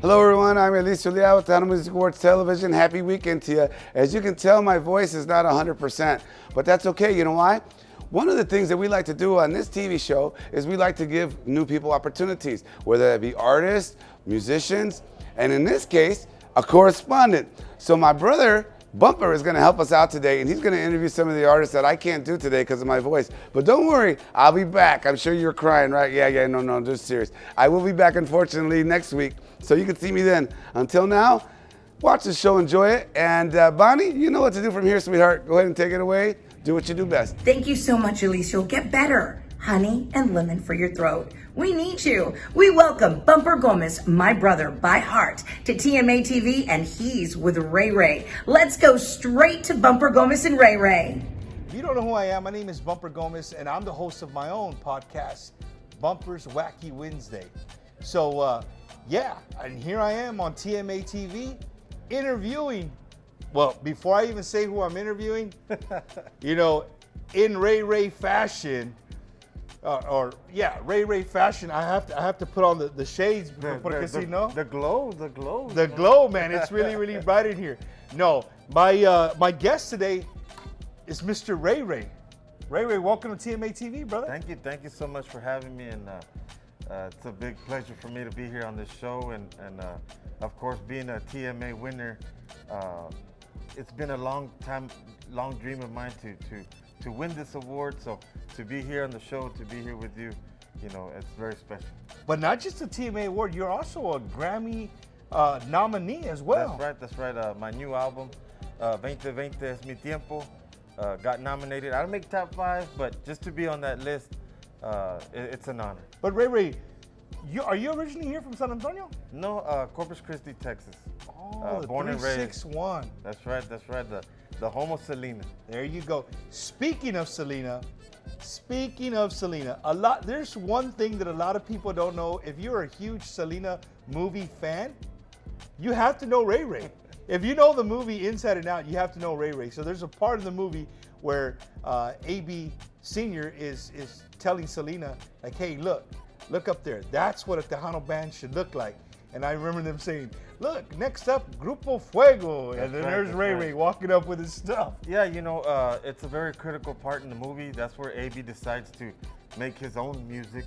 Hello everyone, I'm Elicio with Tejano Music Awards Television. Happy weekend to you. As you can tell, my voice is not 100%, but that's okay. You know why? One of the things that we like to do on this TV show is we like to give new people opportunities, whether that be artists, musicians, and in this case, a correspondent. So my brother, Bumper, is going to help us out today, and he's going to interview some of the artists that I can't do today because of my voice. But don't worry, I'll be back. I'm sure you're crying, right? Yeah, no, just serious. I will be back, unfortunately, next week, so you can see me then. Until now, watch the show, enjoy it, and Bonnie, you know what to do from here, sweetheart. Go ahead and take it away. Do what you do best. Thank you so much, Elicio. Get better. Honey and lemon for your throat. We need you. We welcome Bumper Gomez, my brother by heart, to TMA TV, and he's with Ray Ray. Let's go straight to Bumper Gomez and Ray Ray. If you don't know who I am, my name is Bumper Gomez, and I'm the host of my own podcast, Bumper's Wacky Wednesday. So, and here I am on TMA TV interviewing. Well, before I even say who I'm interviewing, in Ray Ray fashion, Ray Ray fashion, I have to put on the shades The glow. The glow, man. It's really bright in here. No, my guest today is Mr. Ray Ray. Ray Ray, welcome to TMA TV, brother. Thank you so much for having me, and it's a big pleasure for me to be here on this show, and of course, being a TMA winner, it's been a long dream of mine to win this award. So to be here on the show, to be here with you, it's very special. But not just a TMA award, you're also a Grammy nominee as well. That's right. My new album, 2020 es mi tiempo, got nominated. I don't make top 5, but just to be on that list, it's an honor. But Ray Ray, are you originally here from San Antonio? No, Corpus Christi, Texas. Born and raised. 361. That's right. The home of Selena. There you go. Speaking of Selena, there's one thing that a lot of people don't know. If you're a huge Selena movie fan, you have to know Ray Ray. If you know the movie inside and out, you have to know Ray Ray. So there's a part of the movie where AB Senior is telling Selena, like, hey, look up there. That's what a Tejano band should look like. And I remember them saying, look, next up, Grupo Fuego. And then there's Ray Ray walking up with his stuff. Yeah, it's a very critical part in the movie. That's where AB decides to make his own music,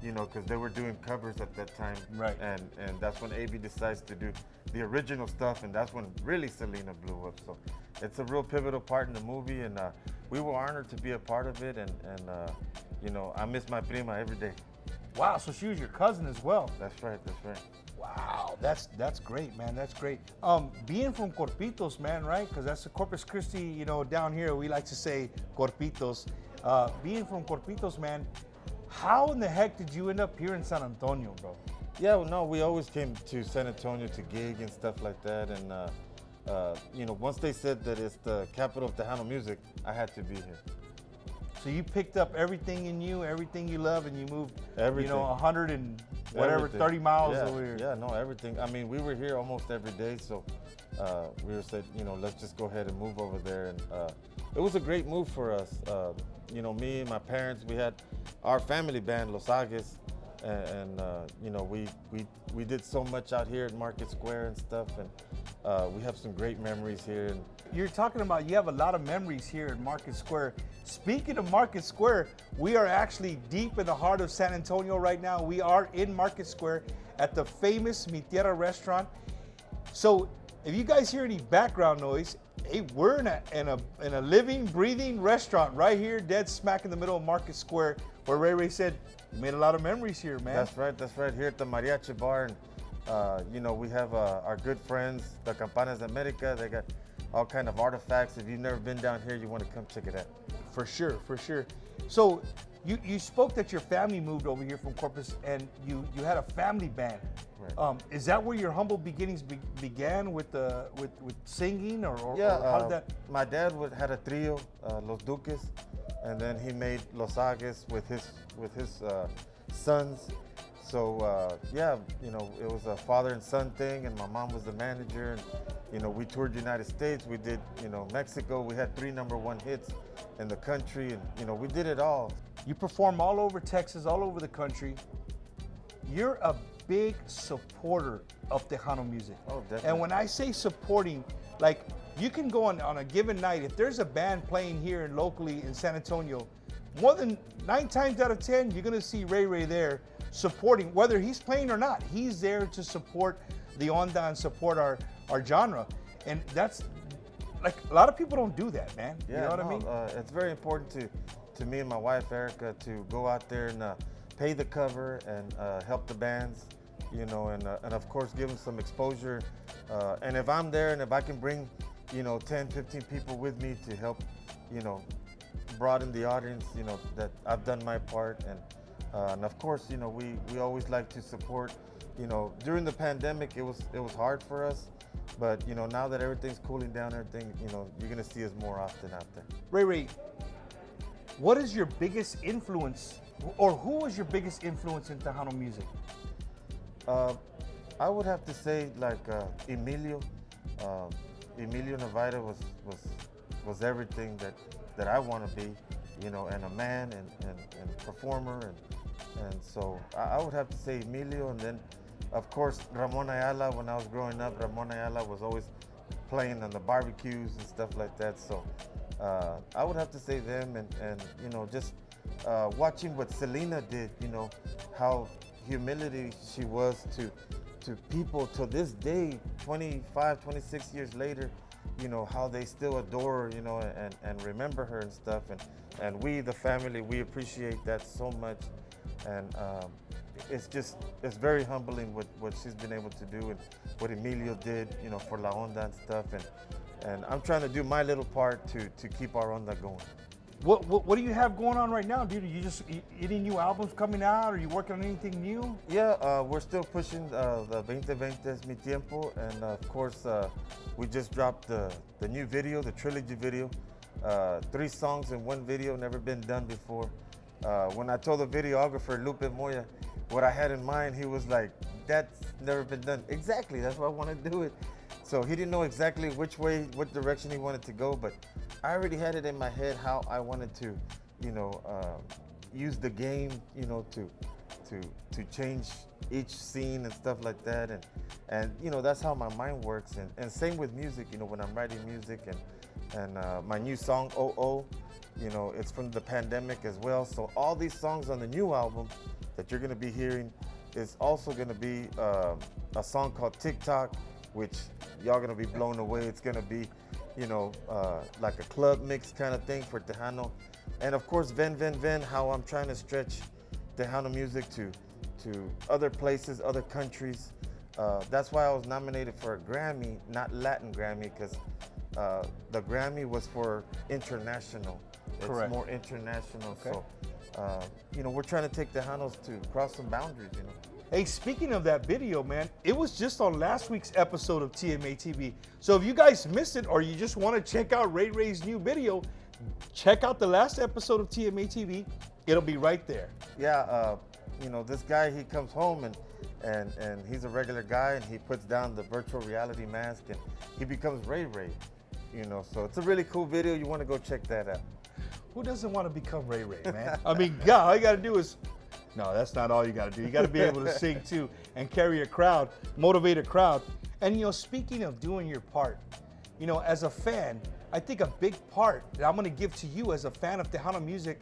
because they were doing covers at that time. Right. And that's when AB decides to do the original stuff, and that's when really Selena blew up. So it's a real pivotal part in the movie, and we were honored to be a part of it, and I miss my prima every day. Wow, so she was your cousin as well. That's right. Wow, that's great, man. That's great. Being from Corpitos, man, right? Because that's the Corpus Christi, down here we like to say Corpitos. Being from Corpitos, man, how in the heck did you end up here in San Antonio, bro? Yeah, no, we always came to San Antonio to gig and stuff like that, and once they said that it's the capital of Tejano music, I had to be here. So you picked up everything in you, everything you love, and you moved, everything. 100 and whatever, 30 miles over here. Yeah, no, everything. I mean, we were here almost every day, so we were said, let's just go ahead and move over there. And it was a great move for us. Me and my parents, we had our family band, Los Agues, and we did so much out here at Market Square and stuff, and we have some great memories here. And you're talking about, you have a lot of memories here at Market Square. Speaking of Market Square, we are actually deep in the heart of San Antonio right now. We are in Market Square at the famous Mi Tierra restaurant. So if you guys hear any background noise, hey, we're in a living, breathing restaurant right here, dead smack in the middle of Market Square, where Ray Ray said, you made a lot of memories here, man. That's right. Here at the Mariachi Bar, and we have our good friends, the Campanas de America. They got all kind of artifacts. If you've never been down here, you want to come check it out. For sure. So you spoke that your family moved over here from Corpus, and you had a family band. Right. Is that where your humble beginnings began with singing, or how did that? My dad had a trio, Los Duques, and then he made Los Agues with his sons. So it was a father and son thing, and my mom was the manager, and we toured the United States. We did Mexico. We had 3 #1 hits in the country, and we did it all. You perform all over Texas, all over the country. You're a big supporter of Tejano music. Oh, definitely. And when I say supporting, like you can go on a given night, if there's a band playing here locally in San Antonio, more than 9 times out of 10, you're gonna see Ray Ray there supporting, whether he's playing or not. He's there to support the onda and support our genre. And that's, like, a lot of people don't do that, man. Yeah, you know what I mean? It's very important to me and my wife, Erica, to go out there and pay the cover and help the bands, you know, and of course give them some exposure. And if I'm there and if I can bring, you know, 10, 15 people with me to help, you know, broaden the audience, you know, that I've done my part. And of course, you know, we always like to support, you know, during the pandemic, it was hard for us. But, you know, now that everything's cooling down, everything, you know, you're going to see us more often out there. Ray Ray, what is your biggest influence, or who was your biggest influence in Tejano music? I would have to say like Emilio. Emilio Navaida was everything that I want to be, you know, and a man and performer. And so I would have to say Emilio, and then of course Ramon Ayala. When I was growing up, Ramon Ayala was always playing on the barbecues and stuff like that. So I would have to say them, and you know, just watching what Selena did, you know, how humility she was to people to this day, 25, 26 years later, you know, how they still adore her, you know, and remember her and stuff. And we, the family, we appreciate that so much. And it's very humbling what she's been able to do and what Emilio did, you know, for La Onda and stuff. And I'm trying to do my little part to keep our Onda going. What do you have going on right now, dude? Are you just any new albums coming out? Are you working on anything new? Yeah, we're still pushing the 2020 es mi tiempo, and of course we just dropped the new video, the trilogy video. 3 songs in 1 video, never been done before. When I told the videographer Lupe Moya what I had in mind, he was like, "That's never been done." Exactly, that's why I want to do it. So he didn't know exactly which way, what direction he wanted to go, but I already had it in my head how I wanted to, you know, use the game, you know, to change each scene and stuff like that, and you know, that's how my mind works. And same with music, you know, when I'm writing music, and my new song "Oh Oh," you know, it's from the pandemic as well. So all these songs on the new album that you're gonna be hearing is also gonna be a song called TikTok, which y'all gonna be blown away. It's gonna be, you know, like a club mix kind of thing for Tejano. And of course, Ven Ven Ven, how I'm trying to stretch Tejano music to other places, other countries. That's why I was nominated for a Grammy, not Latin Grammy, because the Grammy was for international. Correct. It's more international. Okay. So, you know, we're trying to take Tejanos to cross some boundaries, you know. Hey, speaking of that video, man, it was just on last week's episode of TMA TV. So if you guys missed it, or you just want to check out Ray Ray's new video, check out the last episode of TMA TV. It'll be right there. Yeah, you know, this guy, he comes home and he's a regular guy, and he puts down the virtual reality mask and he becomes Ray Ray, you know. So it's a really cool video. You want to go check that out. Who doesn't want to become Ray Ray, man? I mean, God, all you got to do is, no, that's not all you got to do. You got to be able to sing too and carry a crowd, motivate a crowd. And, you know, speaking of doing your part, you know, as a fan, I think a big part that I'm going to give to you as a fan of Tejano music,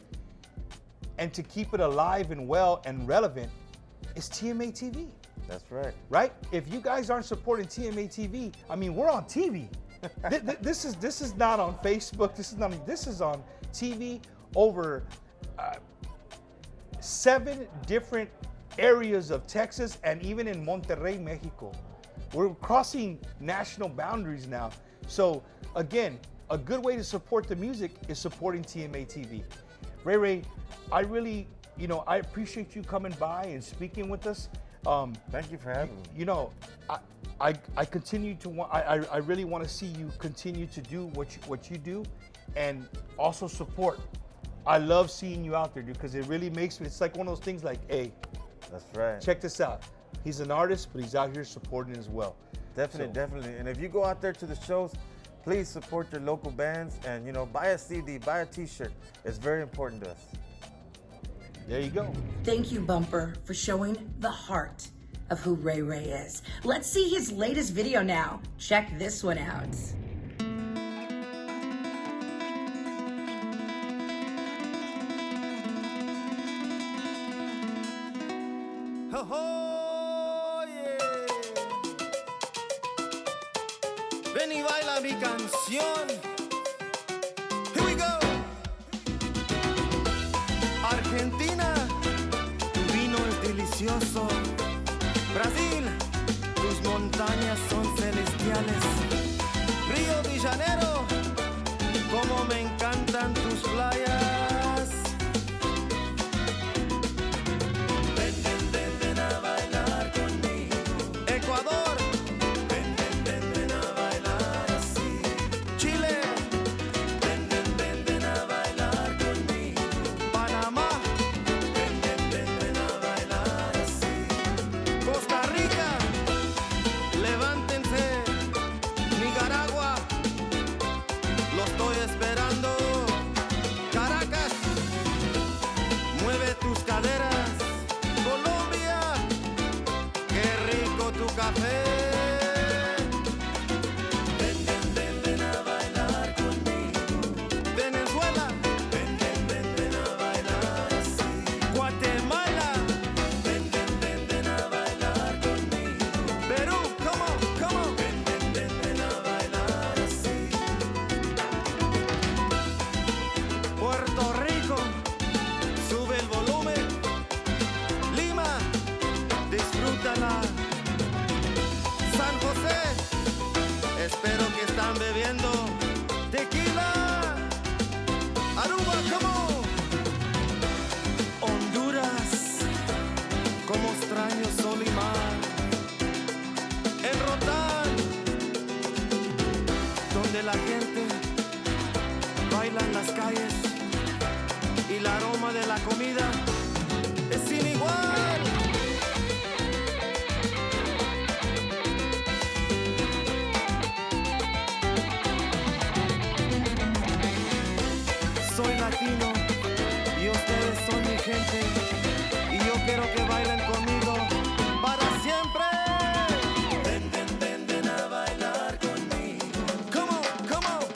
and to keep it alive and well and relevant, is TMA TV. That's right. Right? If you guys aren't supporting TMA TV, I mean, we're on TV. This is not on Facebook. This is on TV over 7 different areas of Texas, and even in Monterrey, Mexico. We're crossing national boundaries now. So again, a good way to support the music is supporting TMA TV. Ray Ray, I really, you know, I appreciate you coming by and speaking with us. Thank you for having me. You know, I continue to want, I really want to see you continue to do what you do, and also support. I love seeing you out there, dude, because it really makes me, it's like one of those things like, hey, That's right. check this out. He's an artist, but he's out here supporting as well. Definitely. And if you go out there to the shows, please support your local bands, and, you know, buy a CD, buy a t-shirt. It's very important to us. There you go. Thank you, Bumper, for showing the heart of who Ray Ray is. Let's see his latest video now. Check this one out. Oh, yeah. Ven y baila mi canción. Here we go. Argentina, tu vino es delicioso. Brasil, tus montañas son celestiales. Río de Janeiro, como me encantan tus playas. Espero que están bebiendo tequila. Aruba, como Honduras, como extraño sol y mar. En Rotan, donde la gente baila en las calles y el aroma de la comida es sin igual. Soy latino y ustedes son mi gente y yo quiero que bailen conmigo para siempre. Ven, ven, ven, ven a bailar conmigo. Come on, come on.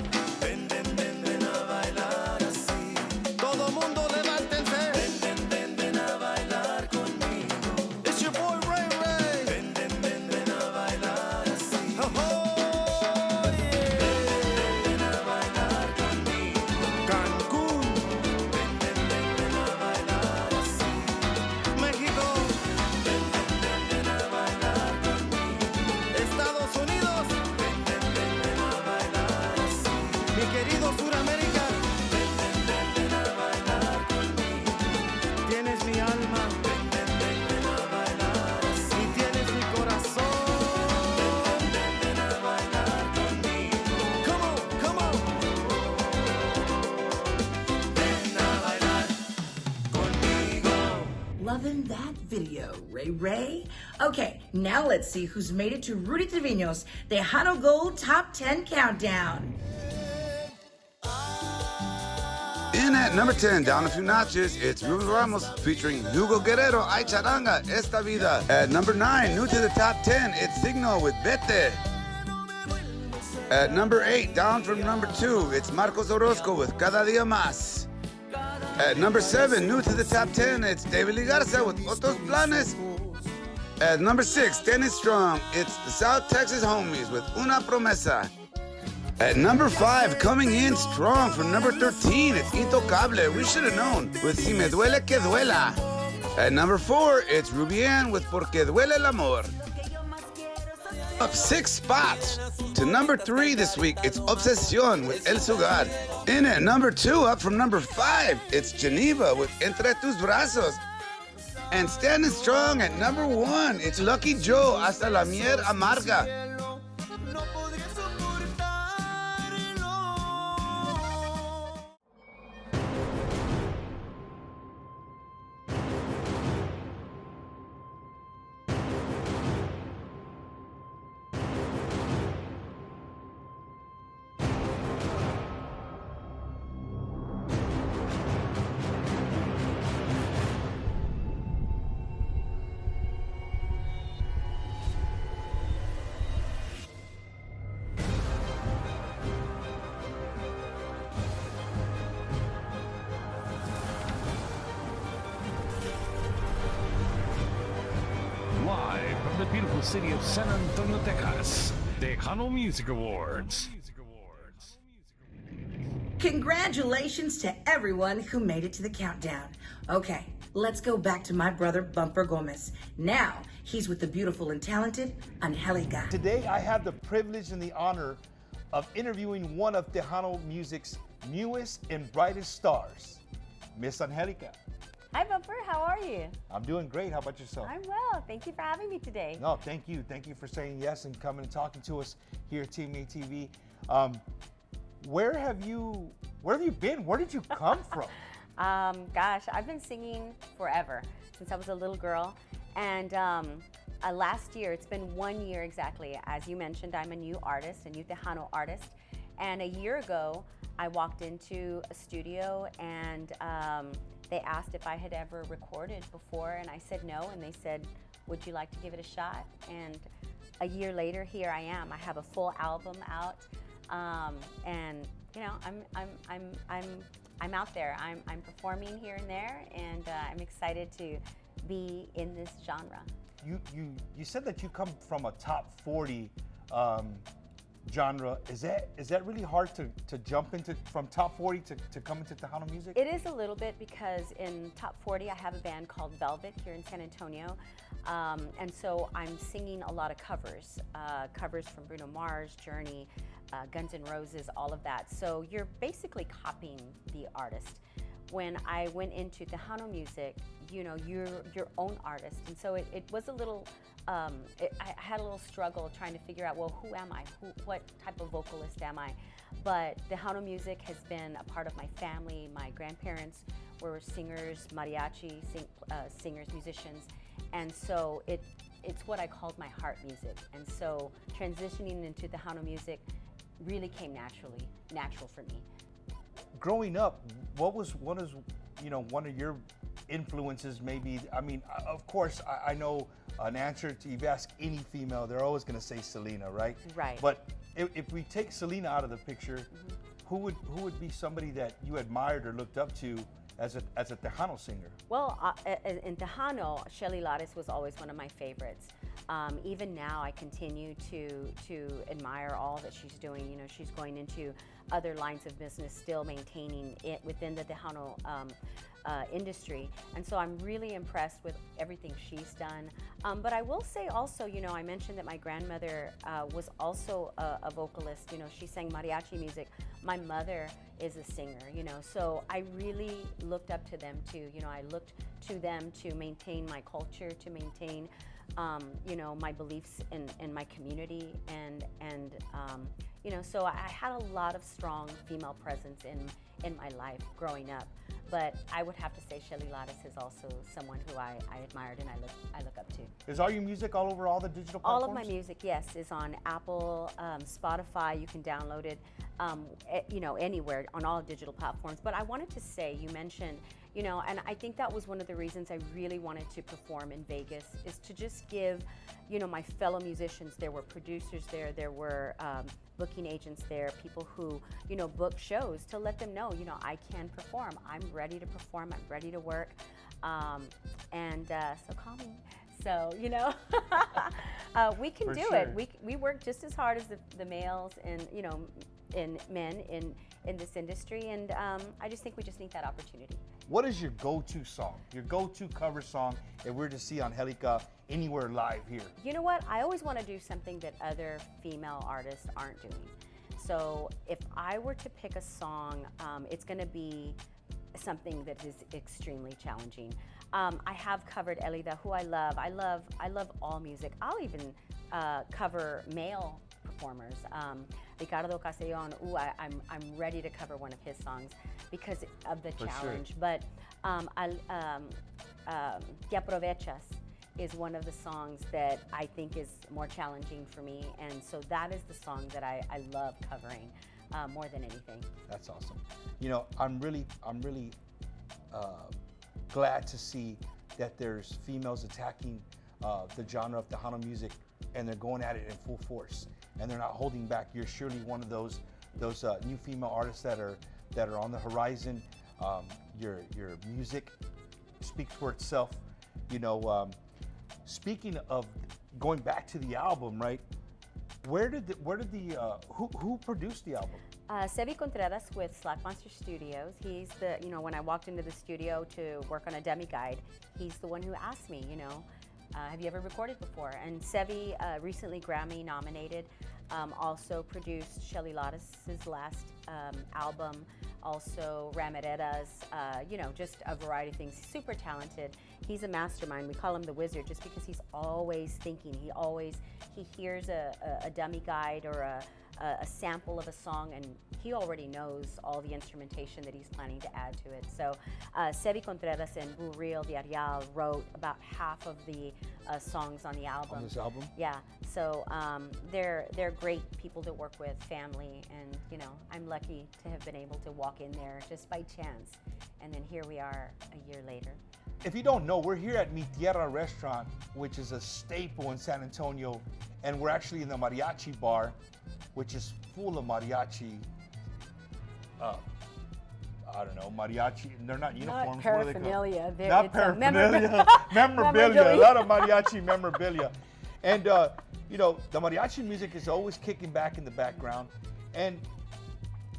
Ven, ven, ven, ven a bailar así. Todo mundo levántense. Ven, ven, ven, ven a bailar conmigo. It's your boy Ray Ray. Ven, ven, ven, ven a bailar así. Oh, oh, yeah. Ven, ven, ven a bailar conmigo. Cancún. Ven, ven, ven, ven a bailar así. México. Ven, ven, ven, ven a bailar conmigo. Estados Unidos. Ven, ven, ven, ven a bailar así. Mi querido Suramérica. Ven, ven, ven, ven a bailar conmigo. Tienes mi alma. Ven, ven, ven, ven a bailar así. Y tienes mi corazón. Ven, ven, ven a bailar conmigo. Come on, come on. Ven a bailar conmigo. Loving that video, Ray Ray. Okay, now let's see who's made it to Rudy Trevino's Tejano Gold Top 10 Countdown. In at number 10, down a few notches, it's Ruben Ramos featuring Hugo Guerrero, Ay Charanga, Esta Vida. At number 9, new to the top 10, it's Signo with Vete. At number 8, down from number 2, it's Marcos Orozco with Cada Día Más. At number 7, new to the top 10, it's David Ligarza with Otros Planes. At number 6, standing strong, it's the South Texas Homies with Una Promesa. At number 5, coming in strong from number 13, it's Intocable, We Should Have Known, with Si Me Duele Que Duela. At number 4, it's Rubian with Porque Duele El Amor. Up 6 spots to number 3 this week, it's Obsesión with El Sugar. In at number 2, up from number 5, it's Geneva with Entre Tus Brazos. And standing strong at number 1, it's Lucky Joe, Hasta la Miel Amarga. beautiful city of San Antonio, Texas. Tejano Music Awards. Congratulations to everyone who made it to the countdown. Okay, let's go back to my brother Bumper Gomez. Now he's with the beautiful and talented Angelica. Today, I have the privilege and the honor of interviewing one of Tejano Music's newest and brightest stars, Miss Angelica. Hi, Bumper. How are you? I'm doing great. How about yourself? I'm well. Thank you for having me today. No, thank you. Thank you for saying yes and coming and talking to us here at TMA TV. Where have you been? Where did you come from? Gosh, I've been singing forever, since I was a little girl. And last year, it's been 1 year exactly. As you mentioned, I'm a new artist, a new Tejano artist. And a year ago, I walked into a studio and they asked if I had ever recorded before, and I said no, and they said, would you like to give it a shot? And a year later, here I am. I have a full album out. And you know, I'm out there. I'm performing here and there, and I'm excited to be in this genre. You said that you come from a top 40 genre. Is that really hard to jump into from top 40 to come into Tejano music? It is a little bit, because in top 40 I have a band called Velvet here in San Antonio, and so I'm singing a lot of covers from Bruno Mars, Journey, Guns N' Roses, all of that. So you're basically copying the artist. When I went into Tejano music, you know, you're your own artist, and so it was a little. I had a little struggle trying to figure out, well, who am I? What type of vocalist am I? But Tejano music has been a part of my family. My grandparents were singers, mariachi singers, musicians, and so it's what I called my heart music. And so transitioning into Tejano music really came natural for me. Growing up, what was one of your influences? Maybe, I mean, of course, I know an answer to, if you ask any female, they're always going to say Selena, right? Right. But if we take Selena out of the picture, who would be somebody that you admired or looked up to as a Tejano singer? Well, in Tejano, Shelly Lares was always one of my favorites. Even now, I continue to admire all that she's doing. You know, she's going into other lines of business, still maintaining it within the Tejano industry. And so I'm really impressed with everything she's done. But I will say also, you know, I mentioned that my grandmother was also a vocalist. You know, she sang mariachi music. My mother is a singer, you know, so I really looked up to them too. You know, I looked to them to maintain my culture, to maintain you know, my beliefs in my community, and you know, so I had a lot of strong female presence in my life growing up. But I would have to say Shelly Lares is also someone who I admired and I look up to. Is all your music all over all the digital platforms? All of my music, yes, is on Apple, Spotify. You can download it, you know, anywhere on all digital platforms. But I wanted to say, you mentioned, you know, and I think that was one of the reasons I really wanted to perform in Vegas, is to just give, you know, my fellow musicians, there were producers there were booking agents there, people who, you know, book shows, to let them know, you know, I can perform. I'm ready to perform. I'm ready to work. So call me. So, you know, we can do it. We work just as hard as the males and, you know, in men in this industry, and I just think we just need that opportunity. What is your go-to song, your go-to cover song, if we're to see Angelica anywhere live here? You know what? I always want to do something that other female artists aren't doing. So if I were to pick a song, it's going to be something that is extremely challenging. I have covered Elida, who I love. I love all music. I'll even cover male performers. Ricardo Castellón, I'm ready to cover one of his songs because of the challenge. Sure. But Que Aprovechas is one of the songs that I think is more challenging for me, and so that is the song that I love covering more than anything. That's awesome. You know, I'm really glad to see that there's females attacking the genre of Tejano music, and they're going at it in full force, and they're not holding back. You're surely one of those new female artists that are on the horizon. Your music speaks for itself. You know, speaking of going back to the album, right? Who produced the album? Sevi Contreras with Slack Monster Studios. He's the, when I walked into the studio to work on a demi guide, he's the one who asked me, have you ever recorded before? And Sevi, recently Grammy nominated, also produced Shelly Lottis's last album, also Ramirera's, just a variety of things. Super talented. He's a mastermind. We call him the wizard just because he's always thinking. He hears a dummy guide or a sample of a song, and he already knows all the instrumentation that he's planning to add to it. So Sevi Contreras and Burril Villarreal wrote about half of the songs on the album. On this album? Yeah. So they're great people to work with, family, and I'm lucky to have been able to walk in there just by chance, and then here we are a year later. If you don't know, we're here at Mi Tierra restaurant, which is a staple in San Antonio, and we're actually in the mariachi bar, which is full of mariachi. I don't know, mariachi. They're not uniforms. Not what are they called? paraphernalia. Not paraphernalia. Memorabilia. A lot of mariachi memorabilia. And the mariachi music is always kicking back in the background. And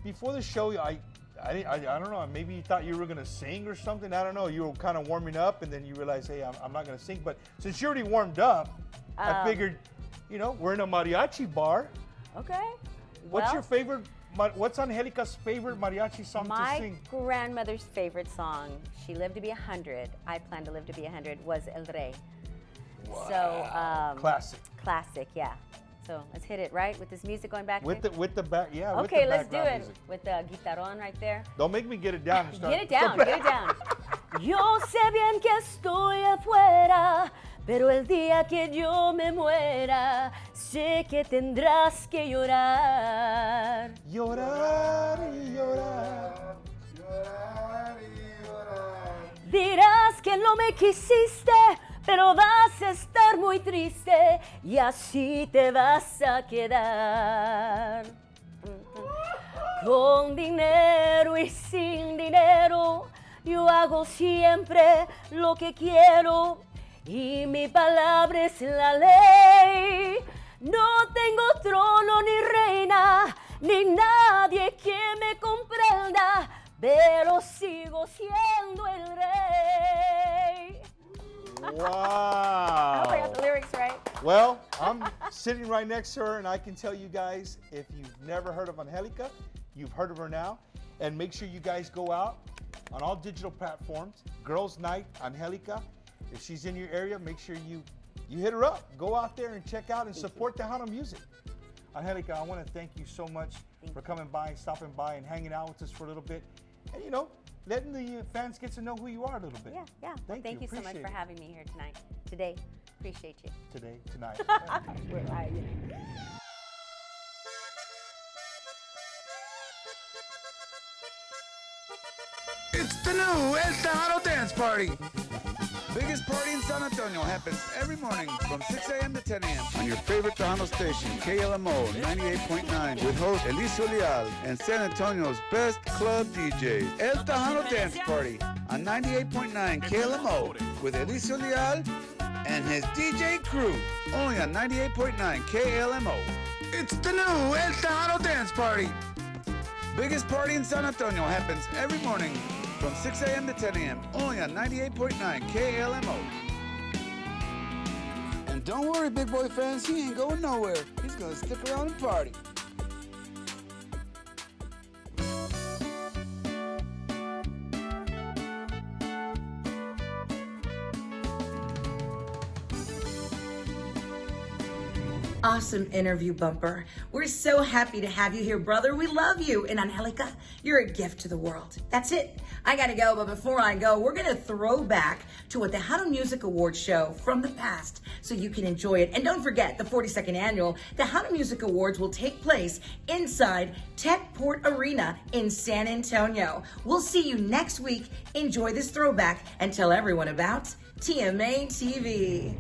before the show, I don't know, maybe you thought you were gonna sing or something. I don't know. You were kind of warming up, and then you realized, hey, I'm not gonna sing. But since you already warmed up, I figured, we're in a mariachi bar. Okay. What's your favorite? What's Angelica's favorite mariachi song to sing? My grandmother's favorite song, she lived to be 100, I plan to live to be 100, was El Rey. Wow. So, classic. Classic, yeah. So let's hit it, right? With this music going back with there? the back, yeah. Okay, with the let's do background it. music. With the guitarrón right there. Don't make me get it down. Get it down, get it down. Yo sé bien que estoy afuera, pero el día que yo me muera, sé que tendrás que llorar. Llorar y llorar. Dirás que no me quisiste, pero vas a estar muy triste y así te vas a quedar. Con dinero y sin dinero, yo hago siempre lo que quiero y mi palabra es la ley. No tengo trono ni reina, ni nadie que me comprenda, pero sigo siendo el rey. Wow. I hope I got the lyrics right. Well, I'm sitting right next to her, and I can tell you guys, if you've never heard of Angelica, you've heard of her now. And make sure you guys go out on all digital platforms. Girls Night Angelica. If she's in your area, make sure you hit her up. Go out there and check out and support Tejano music. Angelica, I want to thank you so much for coming by, stopping by, and hanging out with us for a little bit. And letting the fans get to know who you are a little bit. Yeah. Thank you so much for having me here tonight. Today, appreciate you. Today, tonight. It's the new El Tejano Dance Party. Biggest party in San Antonio happens every morning from 6 a.m. to 10 a.m. on your favorite Tejano station, KLMO 98.9, with host Elicio Leal and San Antonio's best club DJs. El Tejano Dance Party on 98.9 KLMO with Elicio Leal and his DJ crew, only on 98.9 KLMO. It's the new El Tejano Dance Party. Biggest party in San Antonio happens every morning from 6 a.m. to 10 a.m. only on 98.9 KLMO. And don't worry, big boy fans, he ain't going nowhere. He's gonna stick around and party. Awesome interview, Bumper. We're so happy to have you here, brother. We love you. And Angelica, you're a gift to the world. That's it. I gotta go, but before I go, we're gonna throw back to a Tejano Music Awards show from the past so you can enjoy it. And don't forget, the 42nd annual Tejano Music Awards will take place inside Techport Arena in San Antonio. We'll see you next week. Enjoy this throwback and tell everyone about TMA TV.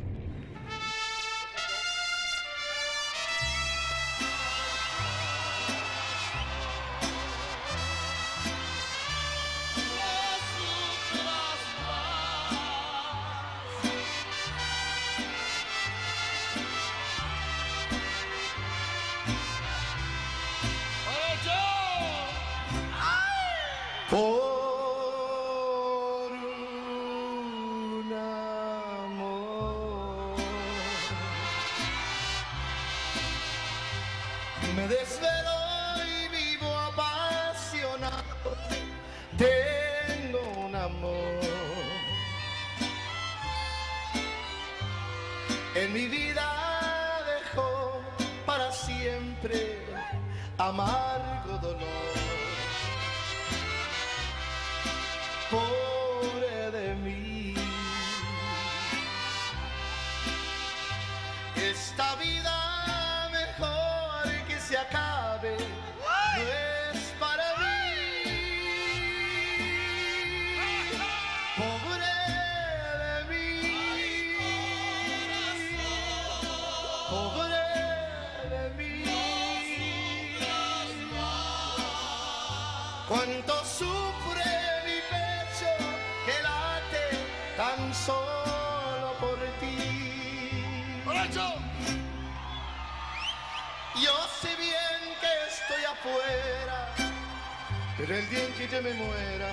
amor. En mi vida dejó para siempre amargo dolor. Pobre de mí, esta vida mejor que se acabe no es para mí. Pobre de mí, pobre de mí. Cuánto sufre mi pecho que late tan solo por ti. ¡Borracho! Yo sé bien que estoy afuera, pero el día en que yo me muera,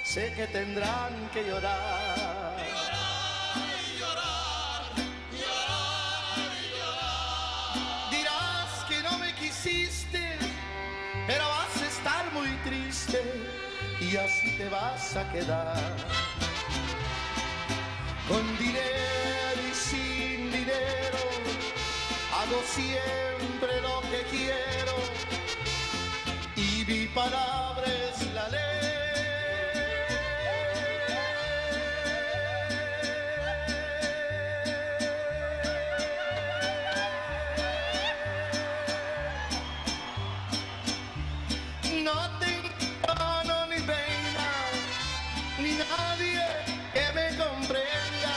sé que tendrán que llorar. Llorar, llorar, llorar, llorar. Dirás que no me quisiste, pero vas a estar muy triste y así te vas a quedar. Con dinero y sin dinero, hago siempre lo que quiero y mi palabra es la ley. No tengo trono ni reina, ni nadie que me comprenda,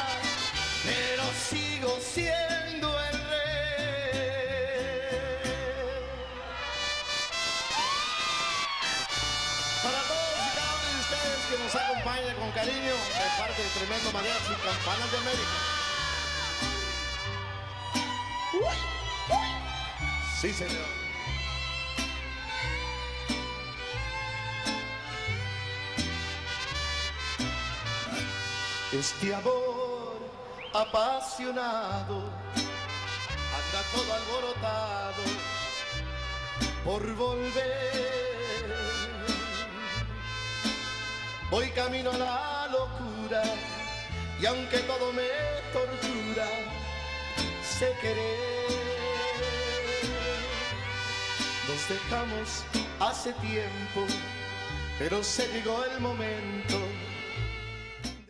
pero sigo siendo el rey. Para todos y cada uno de ustedes que nos acompañan con cariño de parte de Tremendo Mariachi y Campanas de América. Sí, señor. Este amor apasionado anda todo alborotado por volver. Voy camino a la locura y aunque todo me tortura, sé querer. Nos dejamos hace tiempo, pero se llegó el momento